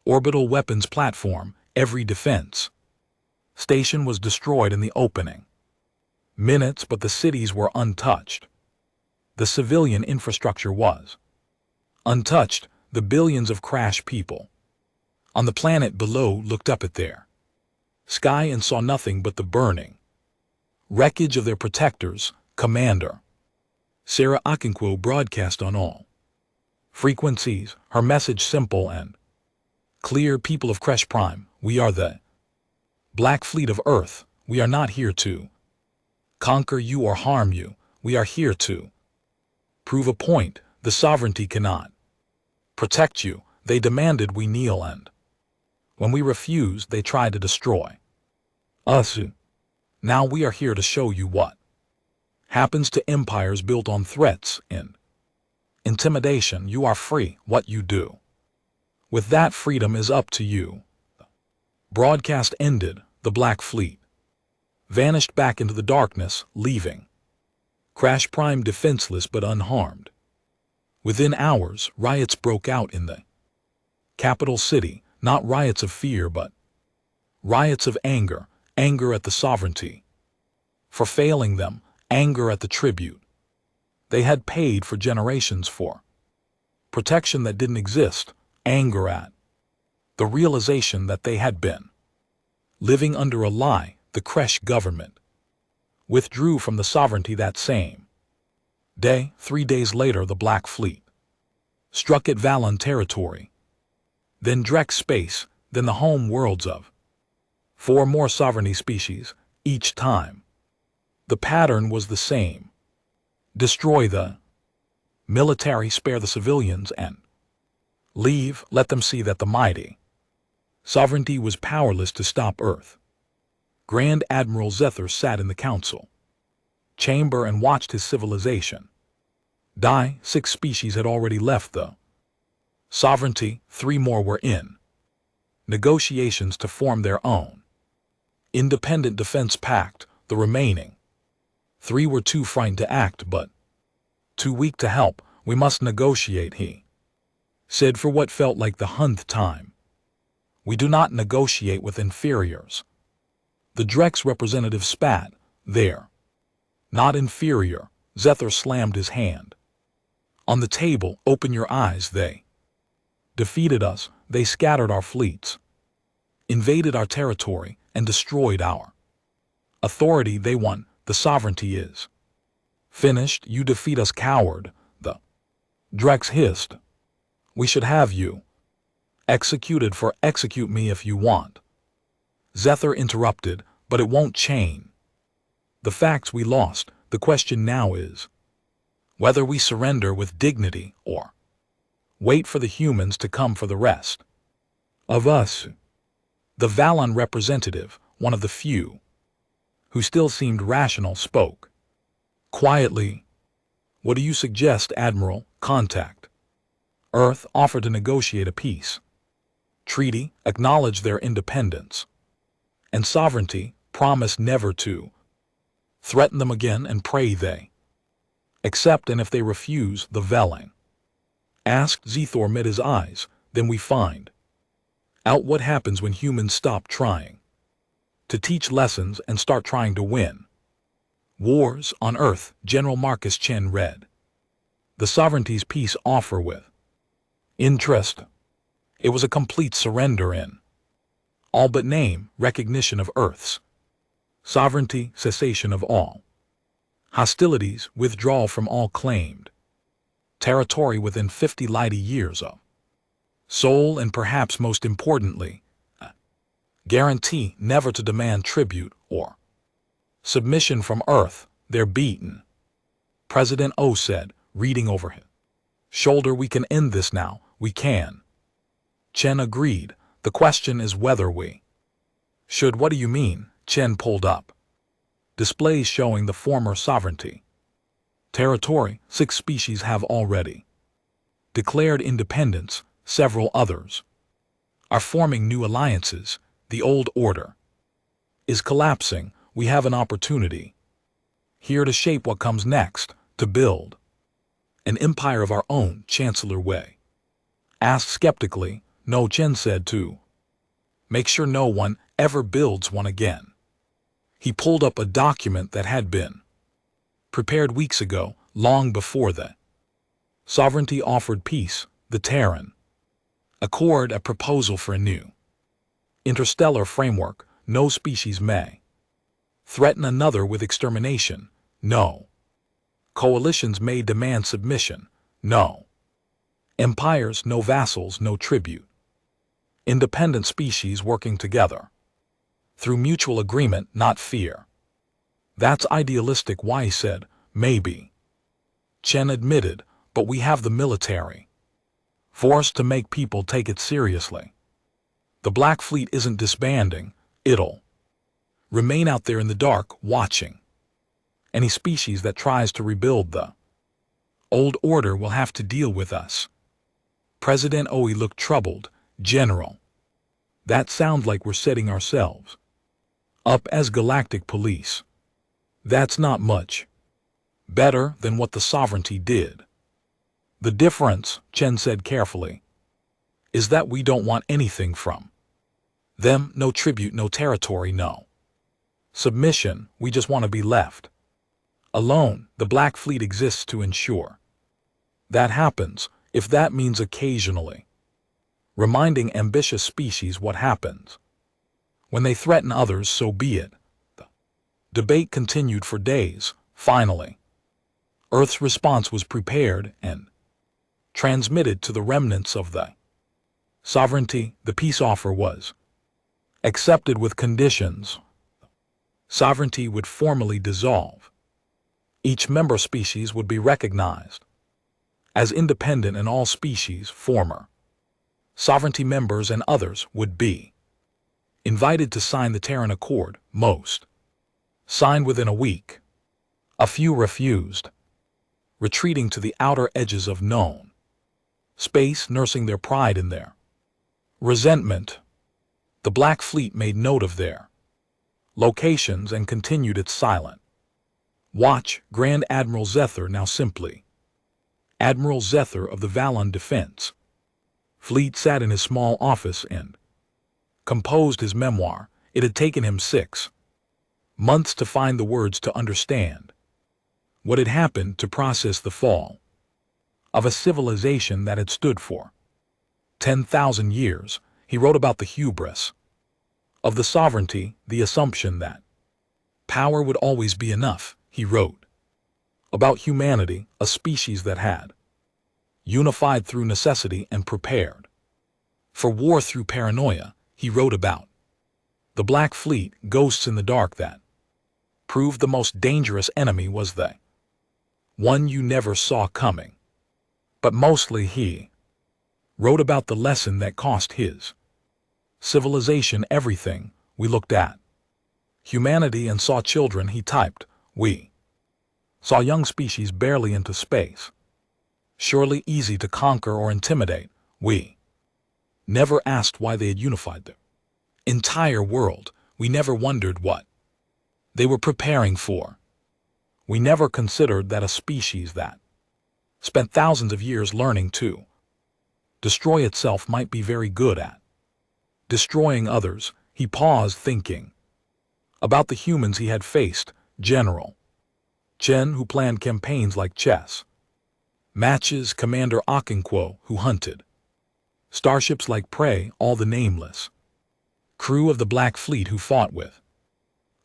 orbital weapons platform, every defense station was destroyed in the opening minutes, but the cities were untouched. The civilian infrastructure was untouched. The billions of crashed people on the planet below looked up at their sky and saw nothing but the burning wreckage of their protectors. Commander Sarah Okonkwo broadcast on all frequencies, her message simple and clear. People of Kresh Prime, we are the Black Fleet of Earth. We are not here to conquer you or harm you. We are here to prove a point. The sovereignty cannot protect you. They demanded we kneel, and when we refused, they tried to destroy us. Now we are here to show you what happens to empires built on threats and intimidation. You are free. What you do with that freedom is up to you. Broadcast ended. The Black Fleet vanished back into the darkness, leaving Kresh Prime defenseless but unharmed. Within hours, riots broke out in the capital city, not riots of fear but riots of anger. Anger at the sovereignty for failing them, anger at the tribute they had paid for generations for protection that didn't exist, anger at the realization that they had been living under a lie. The Kresh government withdrew from the sovereignty that same day. 3 days later, the Black Fleet struck at Valon territory, then Drek space, then the home worlds of 4 more sovereignty species. Each time, the pattern was the same. Destroy the military, spare the civilians, and leave. Let them see that the mighty sovereignty was powerless to stop Earth. Grand Admiral Zethar sat in the council chamber and watched his civilization die. 6 species had already left the sovereignty. 3 more were in negotiations to form their own independent defense pact. The remaining 3 were too frightened to act but too weak to help. We must negotiate, he said for what felt like the 100th time. We do not negotiate with inferiors. The Drek's representative spat. They're not inferior. Zethar slammed his hand on the table. Open your eyes. They defeated us. They scattered our fleets, invaded our territory, and destroyed our authority. They won. The sovereignty is finished. You defeat us, coward. The Drex hissed. We should have you executed for execute me if you want. Zethar interrupted, but it won't change the facts. We lost. The question now is whether we surrender with dignity or wait for the humans to come for the rest of us. The Valon representative, one of the few who still seemed rational, spoke quietly. What do you suggest, Admiral? Contact Earth, offer to negotiate a peace treaty, acknowledge their independence and sovereignty, promise never to threaten them again, and pray they accept. And if they refuse, the Veling asked. Zethar met his eyes. Then we find out what happens when humans stop trying to teach lessons and start trying to win wars on Earth. General Marcus Chen read the sovereignty's peace offer with interest. It was a complete surrender in all but name, recognition of Earth's sovereignty, cessation of all hostilities, withdrawal from all claimed territory within 50 light years of soul, and perhaps most importantly, a guarantee never to demand tribute or submission from Earth. They're beaten, President O said, reading over his shoulder. We can end this now. We can. Chen agreed. The question is whether we should. What do you mean? Chen pulled up displays showing the former sovereignty territory. 6 species have already declared independence. Several others are forming new alliances. The old order is collapsing. We have an opportunity here to shape what comes next, to build an empire of our own. Chancellor Wei asked skeptically. No, Chen said too. Make sure no one ever builds one again. He pulled up a document that had been prepared weeks ago, long before the sovereignty offered peace, the Terran Accord, a proposal for a new interstellar framework. No species may threaten another with extermination. No coalitions may demand submission. No empires, no vassals, no tribute. Independent species working together through mutual agreement, not fear. That's idealistic, Wei said. Maybe, Chen admitted, but we have the military force to make people take it seriously. The Black Fleet isn't disbanding. It'll remain out there in the dark, watching any species that tries to rebuild the old order will have to deal with us. President Oe looked troubled. General, that sounds like we're setting ourselves up as galactic police. That's not much better than what the sovereignty did. The difference, Chen said carefully, is that we don't want anything from them. No tribute, no territory, no submission. We just want to be left alone. The Black Fleet exists to ensure that happens, if that means occasionally reminding ambitious species what happens when they threaten others. So be it. The debate continued for days. Finally, Earth's response was prepared and transmitted to the remnants of the sovereignty. The peace offer was accepted with conditions. Sovereignty would formally dissolve. Each member species would be recognized as independent, and all species, former sovereignty members and others, would be invited to sign the Terran Accord. Most signed within a week. A few refused, retreating to the outer edges of known space, nursing their pride in their resentment. The Black Fleet made note of their locations and continued its silent watch. Grand Admiral Zether, now simply Admiral Zether of the Valon Defense Fleet, sat in his small office and composed his memoir. It had taken him 6 months to find the words to understand what had happened, to process the fall of a civilization that had stood for 10,000 years. He wrote about the hubris of the sovereignty, the assumption that power would always be enough. He wrote about humanity, a species that had unified through necessity and prepared for war through paranoia. He wrote about the Black Fleet, ghosts in the dark that proved the most dangerous enemy was the one you never saw coming. But mostly he wrote about the lesson that cost his civilization everything. We looked at humanity and saw children. He typed, we saw young species barely into space, surely easy to conquer or intimidate. We never asked why they had unified the entire world. We never wondered what they were preparing for. We never considered that a species that spent thousands of years learning to destroy itself might be very good at destroying others. He paused, thinking about the humans he had faced. General Chen, who planned campaigns like chess matches, Commander Okonkwo, who hunted starships like prey, all the nameless crew of the Black Fleet who fought with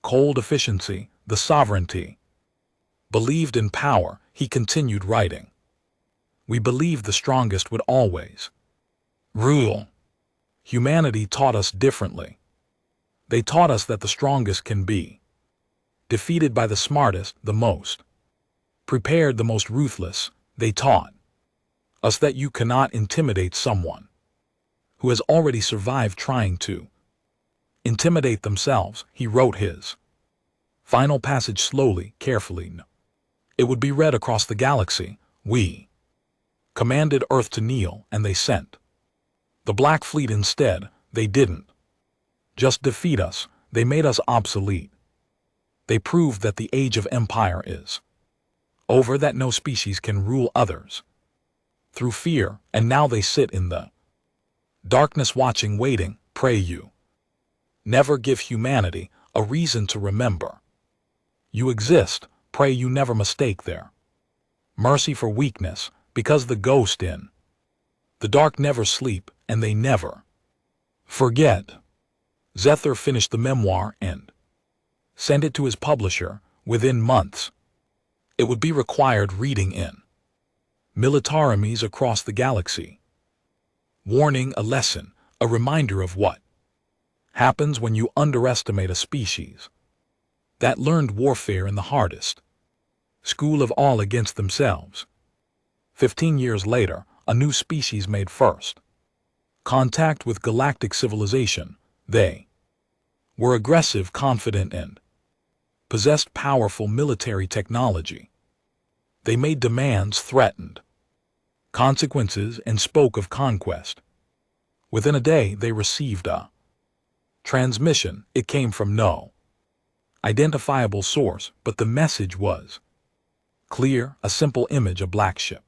cold efficiency. The sovereignty believed in power. He continued writing. We believed the strongest would always rule. Humanity taught us differently. They taught us that the strongest can be defeated by the smartest, the most prepared, the most ruthless. They taught us that you cannot intimidate someone who has already survived trying to intimidate themselves. He wrote his final passage slowly, carefully. It would be read across the galaxy. We commanded Earth to kneel, and they sent The Black Fleet instead, they didn't just defeat us, they made us obsolete. They proved that the age of empire is over, that no species can rule others through fear, and now they sit in the darkness watching, waiting. Pray you never give humanity a reason to remember you exist. Pray you never mistake their mercy for weakness, because the ghost in the dark never sleep, and they never forget. Zether finished the memoir and sent it to his publisher. Within months, it would be required reading in militaries across the galaxy. Warning, a lesson, a reminder of what happens when you underestimate a species that learned warfare in the hardest school of all, against themselves. 15 years later, a new species made first contact with galactic civilization. They were aggressive, confident, and possessed powerful military technology. They made demands, threatened consequences, and spoke of conquest. Within a day, they received a transmission. It came from no identifiable source, but the message was clear: a simple image, a black ship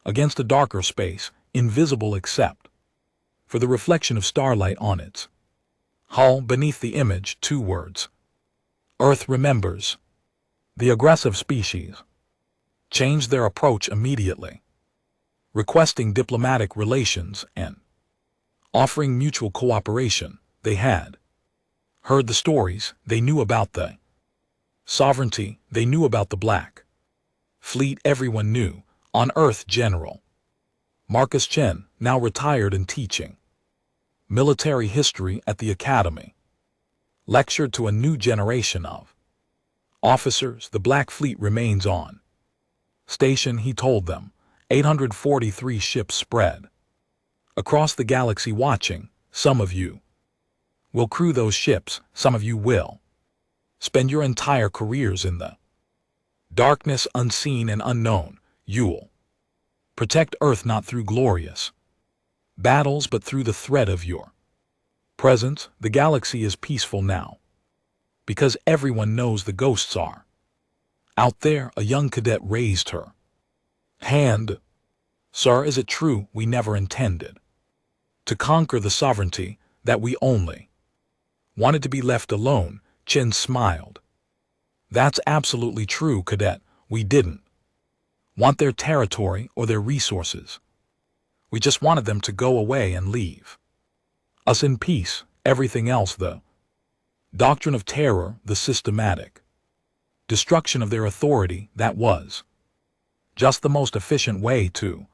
against a darker space, invisible except for the reflection of starlight on its hull. Beneath the image, 2 words: Earth remembers. The aggressive species changed their approach immediately, requesting diplomatic relations and offering mutual cooperation. They had heard the stories, they knew about the sovereignty, they knew about the Black Fleet. Everyone knew. On Earth, General Marcus Chen, now retired and teaching military history at the academy, lectured to a new generation of officers. The Black Fleet remains on station, he told them. 843 ships spread across the galaxy watching. Some of you will crew those ships, some of you will spend your entire careers in the darkness, unseen and unknown. You'll protect Earth not through glorious battles, but through the threat of your presence. The galaxy is peaceful now, because everyone knows the ghosts are out there. A young cadet raised her hand. Sir, is it true we never intended to conquer the sovereignty, that we only wanted to be left alone? Chen smiled. That's absolutely true, Cadet. We didn't want their territory or their resources. We just wanted them to go away and leave us in peace. Everything else, the doctrine of terror, the systematic destruction of their authority, that was just the most efficient way to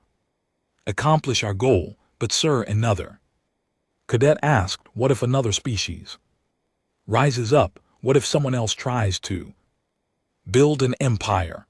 accomplish our goal. But sir, another cadet asked, what if another species rises up? What if someone else tries to build an empire?